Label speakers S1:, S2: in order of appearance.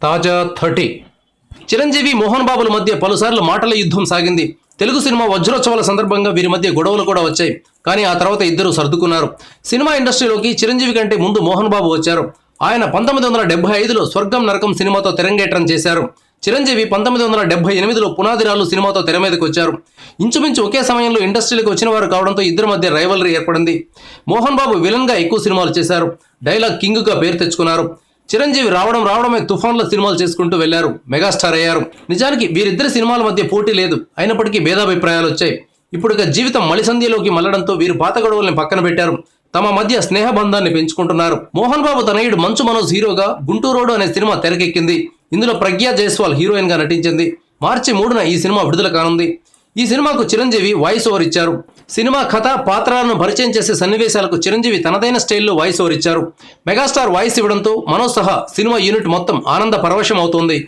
S1: తాజా 30 చిరంజీవి మోహన్ బాబుల మధ్య పలుసార్లు మాటల యుద్ధం సాగింది. తెలుగు సినిమా వజ్రోత్సవాల సందర్భంగా వీరి మధ్య గొడవలు కూడా వచ్చాయి. కానీ ఆ తర్వాత ఇద్దరు సర్దుకున్నారు. సినిమా ఇండస్ట్రీలోకి చిరంజీవి కంటే ముందు మోహన్ బాబు వచ్చారు. ఆయన 1975లో స్వర్గం నరకం సినిమాతో తెరంగేట్రం చేశారు. చిరంజీవి 1978లో పునాదిరాలు సినిమాతో తెర మీదకి వచ్చారు. ఇంచుమించు ఒకే సమయంలో ఇండస్ట్రీలకు వచ్చిన వారు కావడంతో ఇద్దరి మధ్య రైవలరీ ఏర్పడింది. మోహన్ బాబు విలన్గా ఎక్కువ సినిమాలు చేశారు. డైలాగ్ కింగ్గా పేరు తెచ్చుకున్నారు. చిరంజీవి రావడమే తుఫాన్ల సినిమాలు చేసుకుంటూ వెళ్లారు. మెగాస్టార్ అయ్యారు. నిజానికి వీరిద్దరి సినిమాల మధ్య పోటీ లేదు. అయినప్పటికీ భేదాభిప్రాయాలు వచ్చాయి. ఇప్పుడు జీవితం మలిసంధ్యలోకి మళ్లడంతో వీరు పాత గొడవల్ని పక్కన పెట్టారు. తమ మధ్య స్నేహబంధాన్ని పెంచుకుంటున్నారు. మోహన్ బాబు తనయుడు మంచు మనోజ్ హీరోగా గుంటూరోడు అనే సినిమా తెరకెక్కింది. ఇందులో ప్రజ్ఞా జైస్వాల్ హీరోయిన్ గా నటించింది. మార్చి 3న ఈ సినిమా విడుదల కానుంది. ఈ సినిమాకు చిరంజీవి వాయిస్ ఓవర్ ఇచ్చారు. సినిమా కథ పాత్రలను పరిచయం చేసే సన్నివేశాలకు చిరంజీవి తనదైన స్టైల్లో వాయిస్ ఓవర్ ఇచ్చారు. మెగాస్టార్ వాయిస్ ఇవ్వడంతో మనోజ్ సహా సినిమా యూనిట్ మొత్తం ఆనంద పరవశం అవుతోంది.